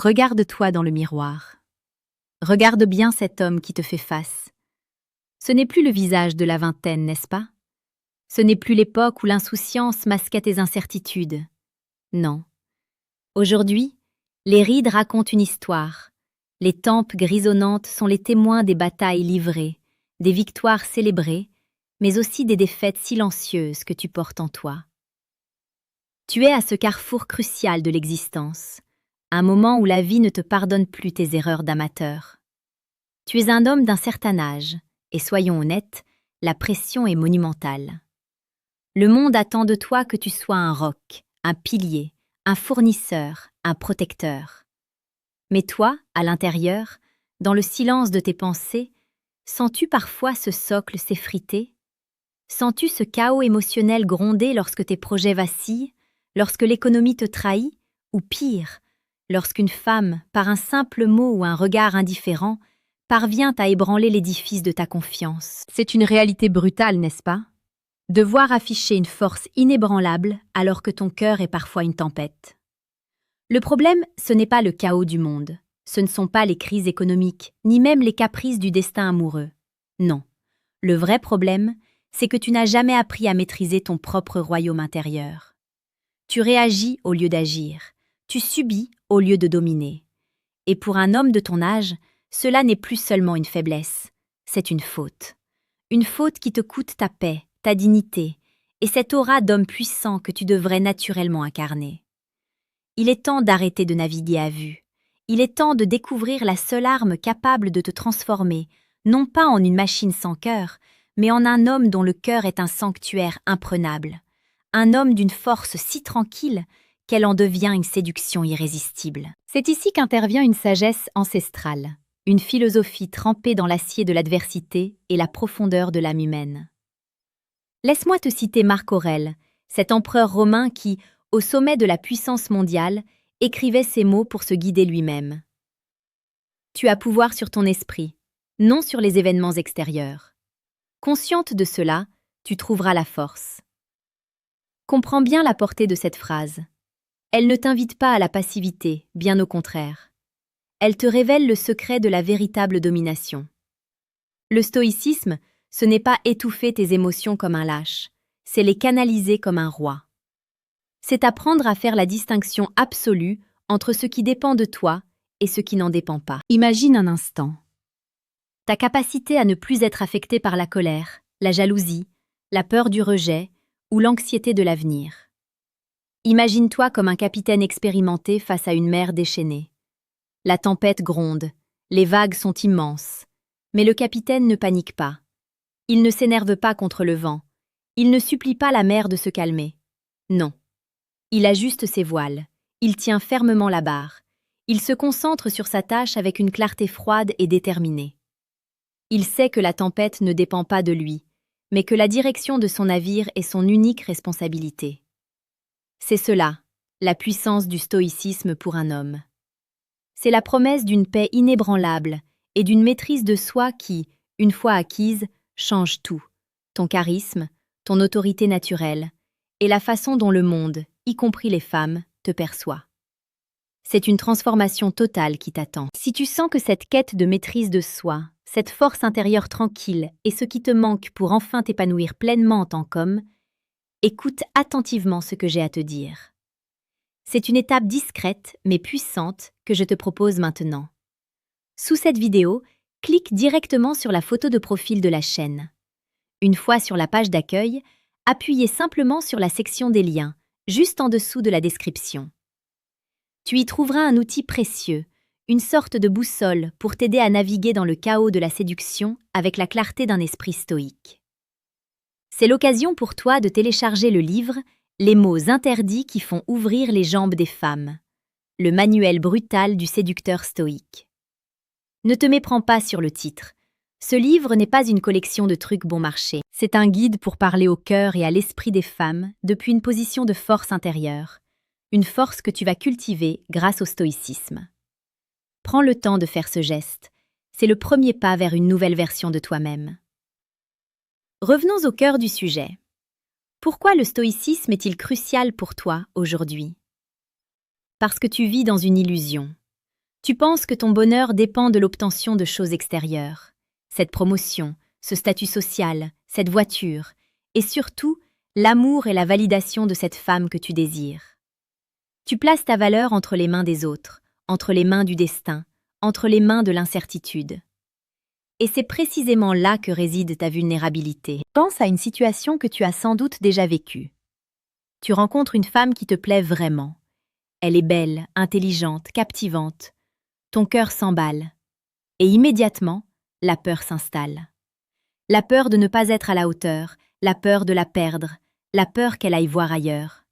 Regarde-toi dans le miroir. Regarde bien cet homme qui te fait face. Ce n'est plus le visage de la vingtaine, n'est-ce pas? Ce n'est plus l'époque où l'insouciance masquait tes incertitudes. Non. Aujourd'hui, les rides racontent une histoire. Les tempes grisonnantes sont les témoins des batailles livrées, des victoires célébrées, mais aussi des défaites silencieuses que tu portes en toi. Tu es à ce carrefour crucial de l'existence, un moment où la vie ne te pardonne plus tes erreurs d'amateur. Tu es un homme d'un certain âge, et soyons honnêtes, la pression est monumentale. Le monde attend de toi que tu sois un roc, un pilier, un fournisseur, un protecteur. Mais toi, à l'intérieur, dans le silence de tes pensées, sens-tu parfois ce socle s'effriter? Sens-tu ce chaos émotionnel gronder lorsque tes projets vacillent, lorsque l'économie te trahit, ou pire, lorsqu'une femme, par un simple mot ou un regard indifférent, parvient à ébranler l'édifice de ta confiance? C'est une réalité brutale, n'est-ce pas? Devoir afficher une force inébranlable alors que ton cœur est parfois une tempête. Le problème, ce n'est pas le chaos du monde, ce ne sont pas les crises économiques, ni même les caprices du destin amoureux. Non. Le vrai problème, c'est que tu n'as jamais appris à maîtriser ton propre royaume intérieur. Tu réagis au lieu d'agir, tu subis au lieu de dominer. Et pour un homme de ton âge, cela n'est plus seulement une faiblesse, c'est une faute. Une faute qui te coûte ta paix, ta dignité, et cette aura d'homme puissant que tu devrais naturellement incarner. Il est temps d'arrêter de naviguer à vue. Il est temps de découvrir la seule arme capable de te transformer, non pas en une machine sans cœur, mais en un homme dont le cœur est un sanctuaire imprenable. Un homme d'une force si tranquille qu'elle en devient une séduction irrésistible. C'est ici qu'intervient une sagesse ancestrale, une philosophie trempée dans l'acier de l'adversité et la profondeur de l'âme humaine. Laisse-moi te citer Marc Aurèle, cet empereur romain qui, au sommet de la puissance mondiale, écrivait ces mots pour se guider lui-même. Tu as pouvoir sur ton esprit, non sur les événements extérieurs. Consciente de cela, tu trouveras la force. Comprends bien la portée de cette phrase. Elle ne t'invite pas à la passivité, bien au contraire. Elle te révèle le secret de la véritable domination. Le stoïcisme, ce n'est pas étouffer tes émotions comme un lâche, c'est les canaliser comme un roi. C'est apprendre à faire la distinction absolue entre ce qui dépend de toi et ce qui n'en dépend pas. Imagine un instant. Ta capacité à ne plus être affecté par la colère, la jalousie, la peur du rejet ou l'anxiété de l'avenir. Imagine-toi comme un capitaine expérimenté face à une mer déchaînée. La tempête gronde, les vagues sont immenses, mais le capitaine ne panique pas. Il ne s'énerve pas contre le vent, il ne supplie pas la mer de se calmer. Non. Il ajuste ses voiles, il tient fermement la barre, il se concentre sur sa tâche avec une clarté froide et déterminée. Il sait que la tempête ne dépend pas de lui, mais que la direction de son navire est son unique responsabilité. C'est cela, la puissance du stoïcisme pour un homme. C'est la promesse d'une paix inébranlable et d'une maîtrise de soi qui, une fois acquise, change tout, ton charisme, ton autorité naturelle, et la façon dont le monde, y compris les femmes, te perçoit. C'est une transformation totale qui t'attend. Si tu sens que cette quête de maîtrise de soi, cette force intérieure tranquille est ce qui te manque pour enfin t'épanouir pleinement en tant qu'homme, écoute attentivement ce que j'ai à te dire. C'est une étape discrète mais puissante que je te propose maintenant. Sous cette vidéo, clique directement sur la photo de profil de la chaîne. Une fois sur la page d'accueil, appuyez simplement sur la section des liens, juste en dessous de la description. Tu y trouveras un outil précieux, une sorte de boussole pour t'aider à naviguer dans le chaos de la séduction avec la clarté d'un esprit stoïque. C'est l'occasion pour toi de télécharger le livre « Les mots interdits qui font ouvrir les jambes des femmes », le manuel brutal du séducteur stoïque. Ne te méprends pas sur le titre. Ce livre n'est pas une collection de trucs bon marché. C'est un guide pour parler au cœur et à l'esprit des femmes depuis une position de force intérieure, une force que tu vas cultiver grâce au stoïcisme. Prends le temps de faire ce geste. C'est le premier pas vers une nouvelle version de toi-même. Revenons au cœur du sujet. Pourquoi le stoïcisme est-il crucial pour toi aujourd'hui? Parce que tu vis dans une illusion. Tu penses que ton bonheur dépend de l'obtention de choses extérieures. Cette promotion, ce statut social, cette voiture, et surtout, l'amour et la validation de cette femme que tu désires. Tu places ta valeur entre les mains des autres, entre les mains du destin, entre les mains de l'incertitude. Et c'est précisément là que réside ta vulnérabilité. Pense à une situation que tu as sans doute déjà vécue. Tu rencontres une femme qui te plaît vraiment. Elle est belle, intelligente, captivante. Ton cœur s'emballe. Et immédiatement, la peur s'installe. La peur de ne pas être à la hauteur, la peur de la perdre, la peur qu'elle aille voir ailleurs.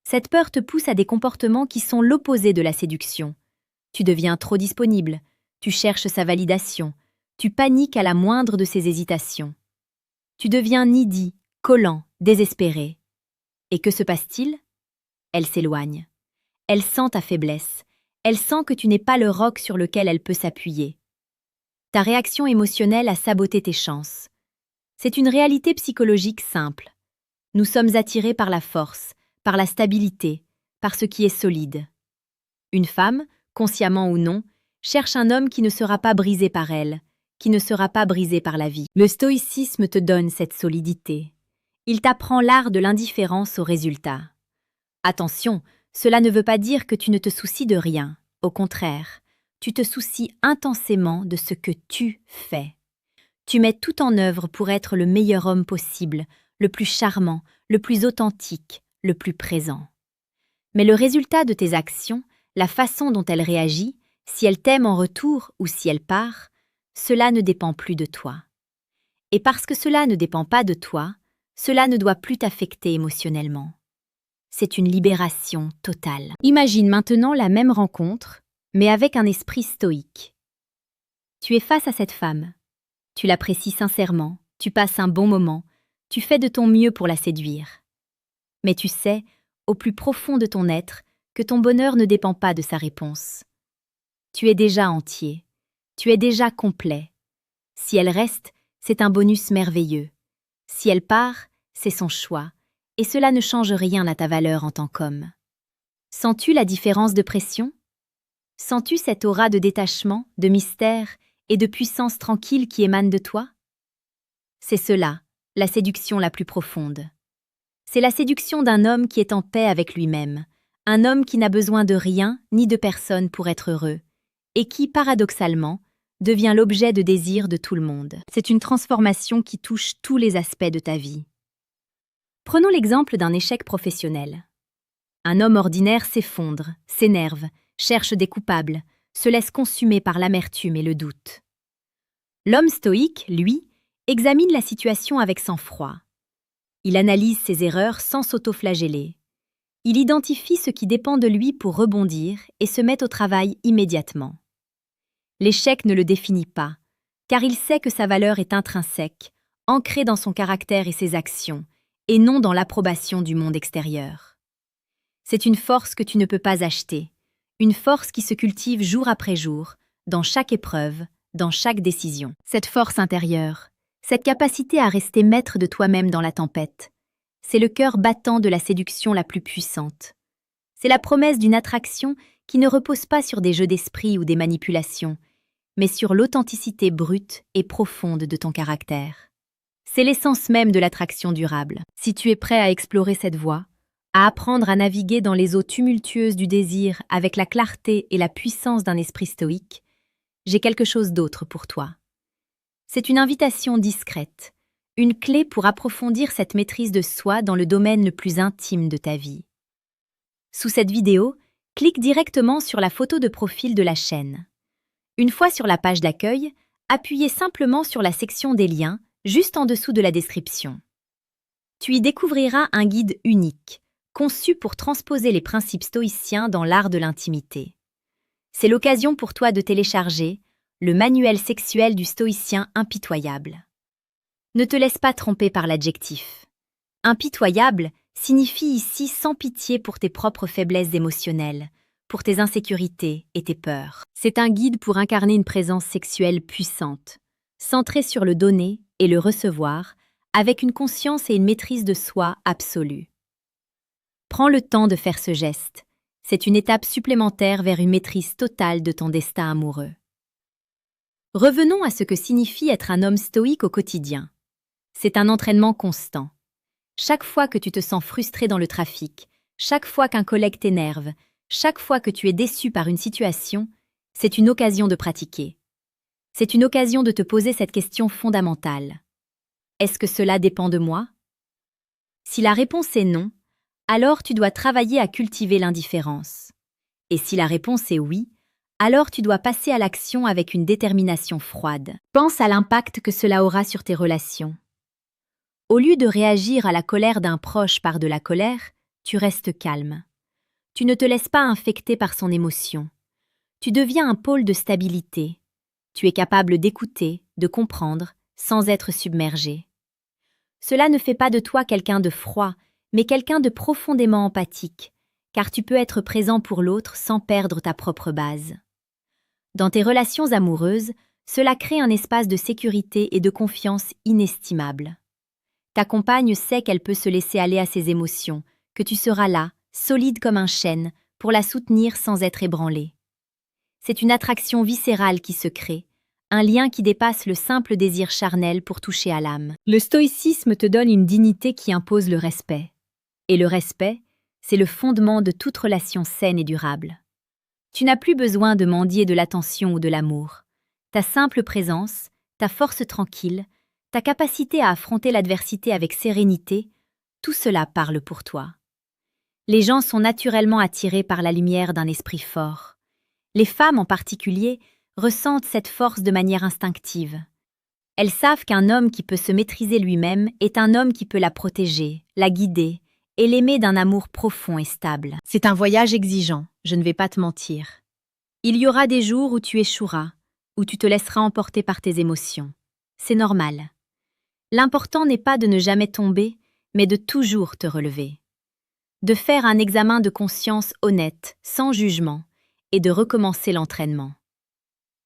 Cette peur te pousse à des comportements qui sont l'opposé de la séduction. Tu deviens trop disponible, tu cherches sa validation, tu paniques à la moindre de ses hésitations. Tu deviens needy, collant, désespéré. Et que se passe-t-il? Elle s'éloigne. Elle sent ta faiblesse. Elle sent que tu n'es pas le roc sur lequel elle peut s'appuyer. Ta réaction émotionnelle a saboté tes chances. C'est une réalité psychologique simple. Nous sommes attirés par la force, par la stabilité, par ce qui est solide. Une femme, consciemment ou non, cherche un homme qui ne sera pas brisé par elle, qui ne sera pas brisé par la vie. Le stoïcisme te donne cette solidité. Il t'apprend l'art de l'indifférence au résultat. Attention, cela ne veut pas dire que tu ne te soucies de rien. Au contraire, tu te soucies intensément de ce que tu fais. Tu mets tout en œuvre pour être le meilleur homme possible, le plus charmant, le plus authentique, le plus présent. Mais le résultat de tes actions, la façon dont elle réagit, si elle t'aime en retour ou si elle part, cela ne dépend plus de toi. Et parce que cela ne dépend pas de toi, cela ne doit plus t'affecter émotionnellement. C'est une libération totale. Imagine maintenant la même rencontre, mais avec un esprit stoïque. Tu es face à cette femme. Tu l'apprécies sincèrement, tu passes un bon moment, tu fais de ton mieux pour la séduire. Mais tu sais, au plus profond de ton être, que ton bonheur ne dépend pas de sa réponse. Tu es déjà entier, tu es déjà complet. Si elle reste, c'est un bonus merveilleux. Si elle part, c'est son choix, et cela ne change rien à ta valeur en tant qu'homme. Sens-tu la différence de pression? Sens-tu cette aura de détachement, de mystère et de puissance tranquille qui émane de toi? C'est cela, la séduction la plus profonde. C'est la séduction d'un homme qui est en paix avec lui-même, un homme qui n'a besoin de rien ni de personne pour être heureux, et qui, paradoxalement, devient l'objet de désir de tout le monde. C'est une transformation qui touche tous les aspects de ta vie. Prenons l'exemple d'un échec professionnel. Un homme ordinaire s'effondre, s'énerve, cherche des coupables, se laisse consumer par l'amertume et le doute. L'homme stoïque, lui, examine la situation avec sang-froid. Il analyse ses erreurs sans s'auto-flageller. Il identifie ce qui dépend de lui pour rebondir et se met au travail immédiatement. L'échec ne le définit pas, car il sait que sa valeur est intrinsèque, ancrée dans son caractère et ses actions, et non dans l'approbation du monde extérieur. C'est une force que tu ne peux pas acheter, une force qui se cultive jour après jour, dans chaque épreuve, dans chaque décision. Cette force intérieure, cette capacité à rester maître de toi-même dans la tempête, c'est le cœur battant de la séduction la plus puissante. C'est la promesse d'une attraction qui ne repose pas sur des jeux d'esprit ou des manipulations, mais sur l'authenticité brute et profonde de ton caractère. C'est l'essence même de l'attraction durable. Si tu es prêt à explorer cette voie, à apprendre à naviguer dans les eaux tumultueuses du désir avec la clarté et la puissance d'un esprit stoïque, j'ai quelque chose d'autre pour toi. C'est une invitation discrète, une clé pour approfondir cette maîtrise de soi dans le domaine le plus intime de ta vie. Sous cette vidéo, clique directement sur la photo de profil de la chaîne. Une fois sur la page d'accueil, appuyez simplement sur la section des liens, juste en dessous de la description. Tu y découvriras un guide unique, conçu pour transposer les principes stoïciens dans l'art de l'intimité. C'est l'occasion pour toi de télécharger le manuel sexuel du stoïcien impitoyable. Ne te laisse pas tromper par l'adjectif. Impitoyable signifie ici sans pitié pour tes propres faiblesses émotionnelles, pour tes insécurités et tes peurs. C'est un guide pour incarner une présence sexuelle puissante, centrée sur le donner et le recevoir, avec une conscience et une maîtrise de soi absolue. Prends le temps de faire ce geste. C'est une étape supplémentaire vers une maîtrise totale de ton destin amoureux. Revenons à ce que signifie être un homme stoïque au quotidien. C'est un entraînement constant. Chaque fois que tu te sens frustré dans le trafic, chaque fois qu'un collègue t'énerve, chaque fois que tu es déçu par une situation, c'est une occasion de pratiquer. C'est une occasion de te poser cette question fondamentale. Est-ce que cela dépend de moi? Si la réponse est non, alors tu dois travailler à cultiver l'indifférence. Et si la réponse est oui, alors tu dois passer à l'action avec une détermination froide. Pense à l'impact que cela aura sur tes relations. Au lieu de réagir à la colère d'un proche par de la colère, tu restes calme. Tu ne te laisses pas infecter par son émotion. Tu deviens un pôle de stabilité. Tu es capable d'écouter, de comprendre, sans être submergé. Cela ne fait pas de toi quelqu'un de froid, mais quelqu'un de profondément empathique, car tu peux être présent pour l'autre sans perdre ta propre base. Dans tes relations amoureuses, cela crée un espace de sécurité et de confiance inestimable. Ta compagne sait qu'elle peut se laisser aller à ses émotions, que tu seras là, solide comme un chêne, pour la soutenir sans être ébranlé. C'est une attraction viscérale qui se crée, un lien qui dépasse le simple désir charnel pour toucher à l'âme. Le stoïcisme te donne une dignité qui impose le respect. Et le respect, c'est le fondement de toute relation saine et durable. Tu n'as plus besoin de mendier de l'attention ou de l'amour. Ta simple présence, ta force tranquille, ta capacité à affronter l'adversité avec sérénité, tout cela parle pour toi. Les gens sont naturellement attirés par la lumière d'un esprit fort. Les femmes en particulier ressentent cette force de manière instinctive. Elles savent qu'un homme qui peut se maîtriser lui-même est un homme qui peut la protéger, la guider et l'aimer d'un amour profond et stable. C'est un voyage exigeant, je ne vais pas te mentir. Il y aura des jours où tu échoueras, où tu te laisseras emporter par tes émotions. C'est normal. L'important n'est pas de ne jamais tomber, mais de toujours te relever. De faire un examen de conscience honnête, sans jugement, et de recommencer l'entraînement.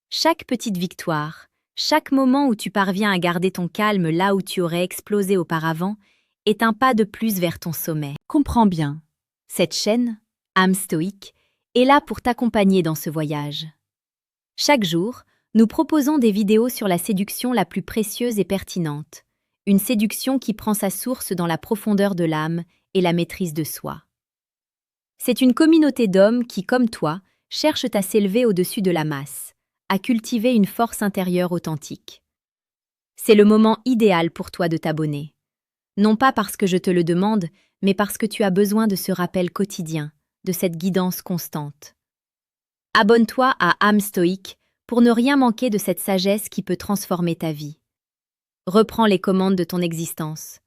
Chaque petite victoire, chaque moment où tu parviens à garder ton calme là où tu aurais explosé auparavant, est un pas de plus vers ton sommet. Comprends bien, cette chaîne, âme stoïque, est là pour t'accompagner dans ce voyage. Chaque jour, nous proposons des vidéos sur la séduction la plus précieuse et pertinente, une séduction qui prend sa source dans la profondeur de l'âme et la maîtrise de soi. C'est une communauté d'hommes qui, comme toi, cherchent à s'élever au-dessus de la masse, à cultiver une force intérieure authentique. C'est le moment idéal pour toi de t'abonner. Non pas parce que je te le demande, mais parce que tu as besoin de ce rappel quotidien, de cette guidance constante. Abonne-toi à âme stoïque pour ne rien manquer de cette sagesse qui peut transformer ta vie. Reprends les commandes de ton existence.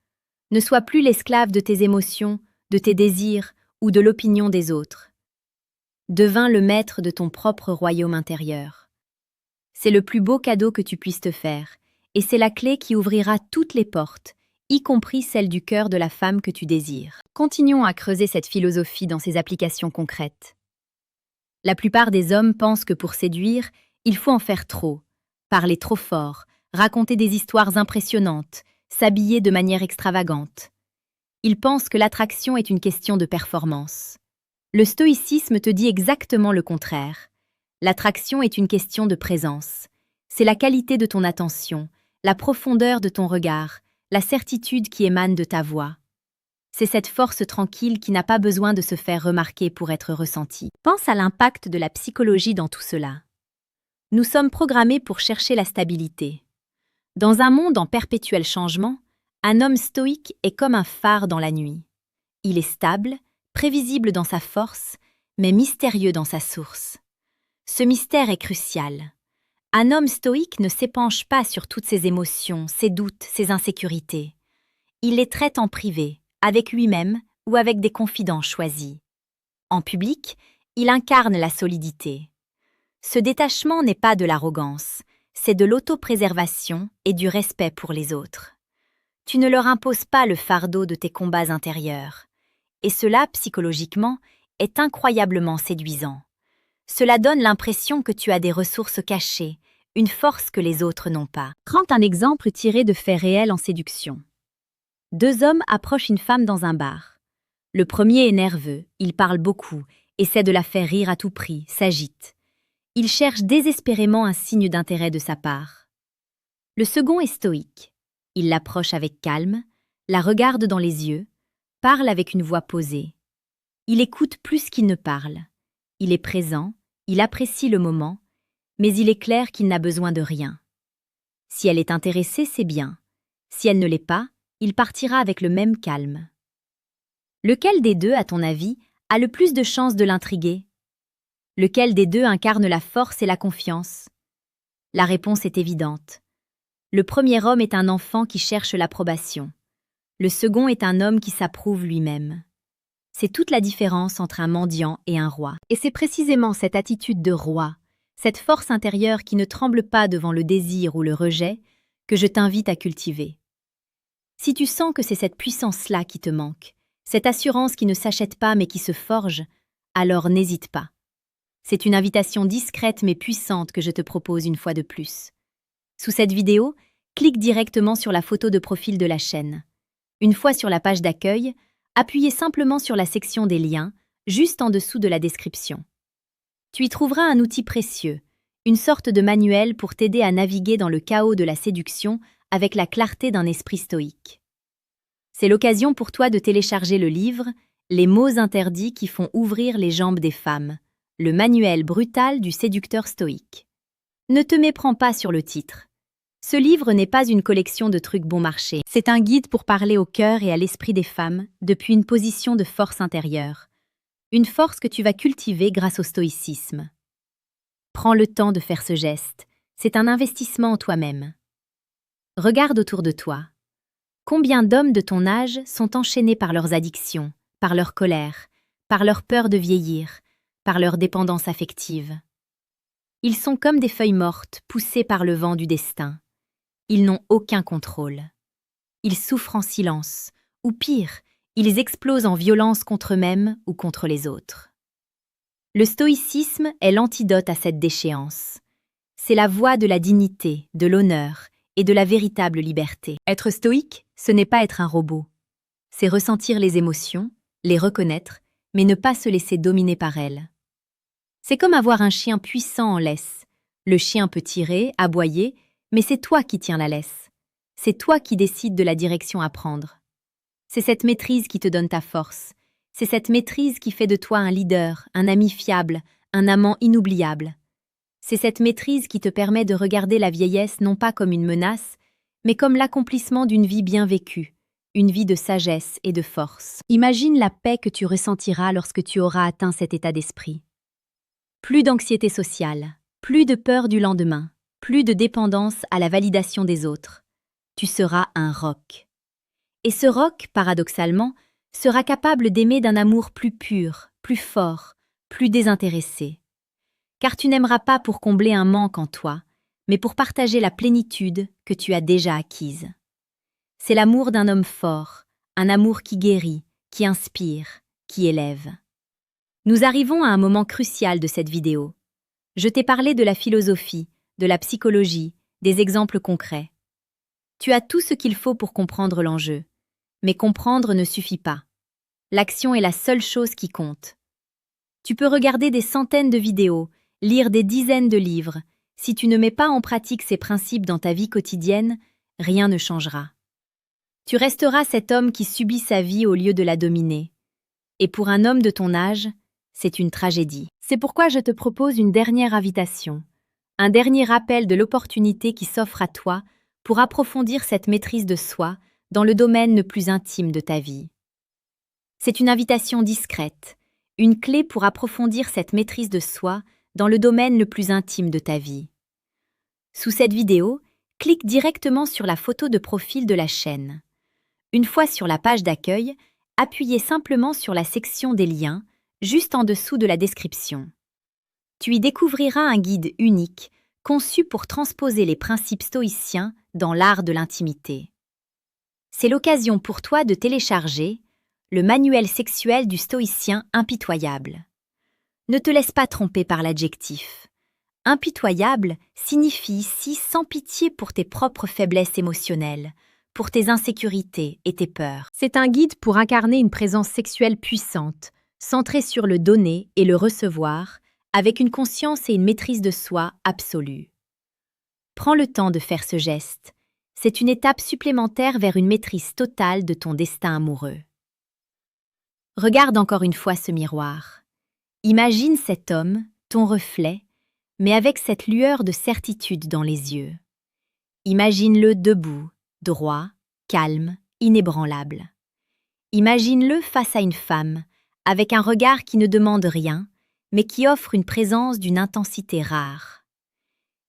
Ne sois plus l'esclave de tes émotions, de tes désirs ou de l'opinion des autres. Deviens le maître de ton propre royaume intérieur. C'est le plus beau cadeau que tu puisses te faire, et c'est la clé qui ouvrira toutes les portes, y compris celle du cœur de la femme que tu désires. Continuons à creuser cette philosophie dans ses applications concrètes. La plupart des hommes pensent que pour séduire, il faut en faire trop, parler trop fort, raconter des histoires impressionnantes, s'habiller de manière extravagante. Ils pensent que l'attraction est une question de performance. Le stoïcisme te dit exactement le contraire. L'attraction est une question de présence. C'est la qualité de ton attention, la profondeur de ton regard, la certitude qui émane de ta voix. C'est cette force tranquille qui n'a pas besoin de se faire remarquer pour être ressentie. Pense à l'impact de la psychologie dans tout cela. Nous sommes programmés pour chercher la stabilité. Dans un monde en perpétuel changement, un homme stoïque est comme un phare dans la nuit. Il est stable, prévisible dans sa force, mais mystérieux dans sa source. Ce mystère est crucial. Un homme stoïque ne s'épanche pas sur toutes ses émotions, ses doutes, ses insécurités. Il les traite en privé, avec lui-même ou avec des confidents choisis. En public, il incarne la solidité. Ce détachement n'est pas de l'arrogance, c'est de l'autopréservation et du respect pour les autres. Tu ne leur imposes pas le fardeau de tes combats intérieurs. Et cela, psychologiquement, est incroyablement séduisant. Cela donne l'impression que tu as des ressources cachées, une force que les autres n'ont pas. Prends un exemple tiré de faits réels en séduction. Deux hommes approchent une femme dans un bar. Le premier est nerveux, il parle beaucoup, essaie de la faire rire à tout prix, s'agite. Il cherche désespérément un signe d'intérêt de sa part. Le second est stoïque. Il l'approche avec calme, la regarde dans les yeux, parle avec une voix posée. Il écoute plus qu'il ne parle. Il est présent, il apprécie le moment, mais il est clair qu'il n'a besoin de rien. Si elle est intéressée, c'est bien. Si elle ne l'est pas, il partira avec le même calme. Lequel des deux, à ton avis, a le plus de chances de l'intriguer? Lequel des deux incarne la force et la confiance? La réponse est évidente. Le premier homme est un enfant qui cherche l'approbation. Le second est un homme qui s'approuve lui-même. C'est toute la différence entre un mendiant et un roi. Et c'est précisément cette attitude de roi, cette force intérieure qui ne tremble pas devant le désir ou le rejet, que je t'invite à cultiver. Si tu sens que c'est cette puissance-là qui te manque, cette assurance qui ne s'achète pas mais qui se forge, alors n'hésite pas. C'est une invitation discrète mais puissante que je te propose une fois de plus. Sous cette vidéo, clique directement sur la photo de profil de la chaîne. Une fois sur la page d'accueil, appuyez simplement sur la section des liens, juste en dessous de la description. Tu y trouveras un outil précieux, une sorte de manuel pour t'aider à naviguer dans le chaos de la séduction avec la clarté d'un esprit stoïque. C'est l'occasion pour toi de télécharger le livre « Les mots interdits qui font ouvrir les jambes des femmes », le manuel brutal du séducteur stoïque. Ne te méprends pas sur le titre. Ce livre n'est pas une collection de trucs bon marché. C'est un guide pour parler au cœur et à l'esprit des femmes depuis une position de force intérieure. Une force que tu vas cultiver grâce au stoïcisme. Prends le temps de faire ce geste. C'est un investissement en toi-même. Regarde autour de toi. Combien d'hommes de ton âge sont enchaînés par leurs addictions, par leur colère, par leur peur de vieillir, par leur dépendance affective? Ils sont comme des feuilles mortes poussées par le vent du destin. Ils n'ont aucun contrôle. Ils souffrent en silence, ou pire, ils explosent en violence contre eux-mêmes ou contre les autres. Le stoïcisme est l'antidote à cette déchéance. C'est la voie de la dignité, de l'honneur et de la véritable liberté. Être stoïque, ce n'est pas être un robot. C'est ressentir les émotions, les reconnaître, mais ne pas se laisser dominer par elles. C'est comme avoir un chien puissant en laisse. Le chien peut tirer, aboyer, mais c'est toi qui tiens la laisse. C'est toi qui décides de la direction à prendre. C'est cette maîtrise qui te donne ta force. C'est cette maîtrise qui fait de toi un leader, un ami fiable, un amant inoubliable. C'est cette maîtrise qui te permet de regarder la vieillesse non pas comme une menace, mais comme l'accomplissement d'une vie bien vécue, une vie de sagesse et de force. Imagine la paix que tu ressentiras lorsque tu auras atteint cet état d'esprit. Plus d'anxiété sociale, plus de peur du lendemain, plus de dépendance à la validation des autres. Tu seras un roc. Et ce roc, paradoxalement, sera capable d'aimer d'un amour plus pur, plus fort, plus désintéressé. Car tu n'aimeras pas pour combler un manque en toi, mais pour partager la plénitude que tu as déjà acquise. C'est l'amour d'un homme fort, un amour qui guérit, qui inspire, qui élève. Nous arrivons à un moment crucial de cette vidéo. Je t'ai parlé de la philosophie, de la psychologie, des exemples concrets. Tu as tout ce qu'il faut pour comprendre l'enjeu. Mais comprendre ne suffit pas. L'action est la seule chose qui compte. Tu peux regarder des centaines de vidéos, lire des dizaines de livres. Si tu ne mets pas en pratique ces principes dans ta vie quotidienne, rien ne changera. Tu resteras cet homme qui subit sa vie au lieu de la dominer. Et pour un homme de ton âge, c'est une tragédie. C'est pourquoi je te propose une dernière invitation, un dernier rappel de l'opportunité qui s'offre à toi pour approfondir cette maîtrise de soi dans le domaine le plus intime de ta vie. C'est une invitation discrète, une clé pour approfondir cette maîtrise de soi dans le domaine le plus intime de ta vie. Sous cette vidéo, clique directement sur la photo de profil de la chaîne. Une fois sur la page d'accueil, appuyez simplement sur la section des liens, juste en dessous de la description. Tu y découvriras un guide unique, conçu pour transposer les principes stoïciens dans l'art de l'intimité. C'est l'occasion pour toi de télécharger le manuel sexuel du stoïcien impitoyable. Ne te laisse pas tromper par l'adjectif. Impitoyable signifie ici sans pitié pour tes propres faiblesses émotionnelles, pour tes insécurités et tes peurs. C'est un guide pour incarner une présence sexuelle puissante, centré sur le donner et le recevoir, avec une conscience et une maîtrise de soi absolue. Prends le temps de faire ce geste. C'est une étape supplémentaire vers une maîtrise totale de ton destin amoureux. Regarde encore une fois ce miroir. Imagine cet homme, ton reflet, mais avec cette lueur de certitude dans les yeux. Imagine-le debout, droit, calme, inébranlable. Imagine-le face à une femme, avec un regard qui ne demande rien, mais qui offre une présence d'une intensité rare.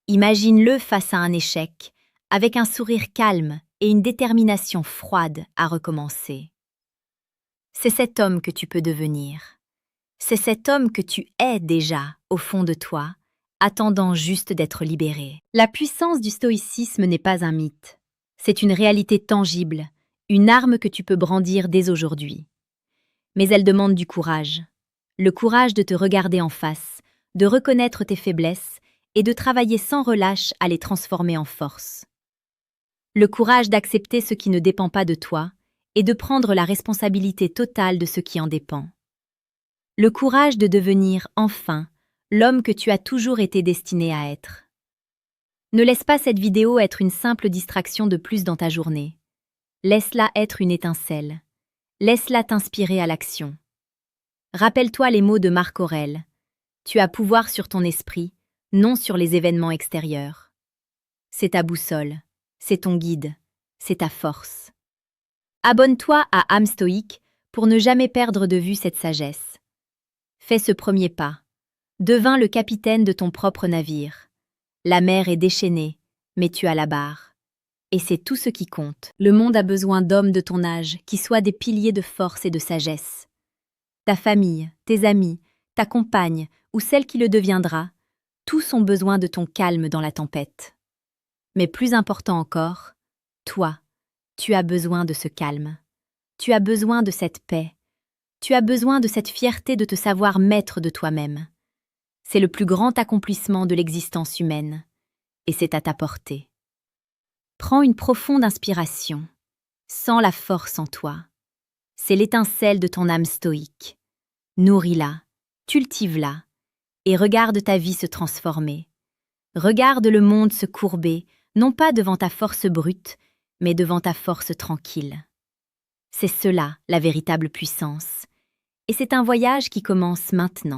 Imagine-le face à un échec, avec un sourire calme et une détermination froide à recommencer. C'est cet homme que tu peux devenir. C'est cet homme que tu es déjà, au fond de toi, attendant juste d'être libéré. La puissance du stoïcisme n'est pas un mythe. C'est une réalité tangible, une arme que tu peux brandir dès aujourd'hui. Mais elle demande du courage. Le courage de te regarder en face, de reconnaître tes faiblesses et de travailler sans relâche à les transformer en force. Le courage d'accepter ce qui ne dépend pas de toi et de prendre la responsabilité totale de ce qui en dépend. Le courage de devenir, enfin, l'homme que tu as toujours été destiné à être. Ne laisse pas cette vidéo être une simple distraction de plus dans ta journée. Laisse-la être une étincelle. Laisse-la t'inspirer à l'action. Rappelle-toi les mots de Marc Aurèle. Tu as pouvoir sur ton esprit, non sur les événements extérieurs. C'est ta boussole, c'est ton guide, c'est ta force. Abonne-toi à âme stoïque pour ne jamais perdre de vue cette sagesse. Fais ce premier pas. Deviens le capitaine de ton propre navire. La mer est déchaînée, mais tu as la barre. Et c'est tout ce qui compte. Le monde a besoin d'hommes de ton âge qui soient des piliers de force et de sagesse. Ta famille, tes amis, ta compagne ou celle qui le deviendra, tous ont besoin de ton calme dans la tempête. Mais plus important encore, toi, tu as besoin de ce calme. Tu as besoin de cette paix. Tu as besoin de cette fierté de te savoir maître de toi-même. C'est le plus grand accomplissement de l'existence humaine. Et c'est à ta portée. Prends une profonde inspiration. Sens la force en toi. C'est l'étincelle de ton âme stoïque. Nourris-la, cultive-la, et regarde ta vie se transformer. Regarde le monde se courber, non pas devant ta force brute, mais devant ta force tranquille. C'est cela, la véritable puissance. Et c'est un voyage qui commence maintenant.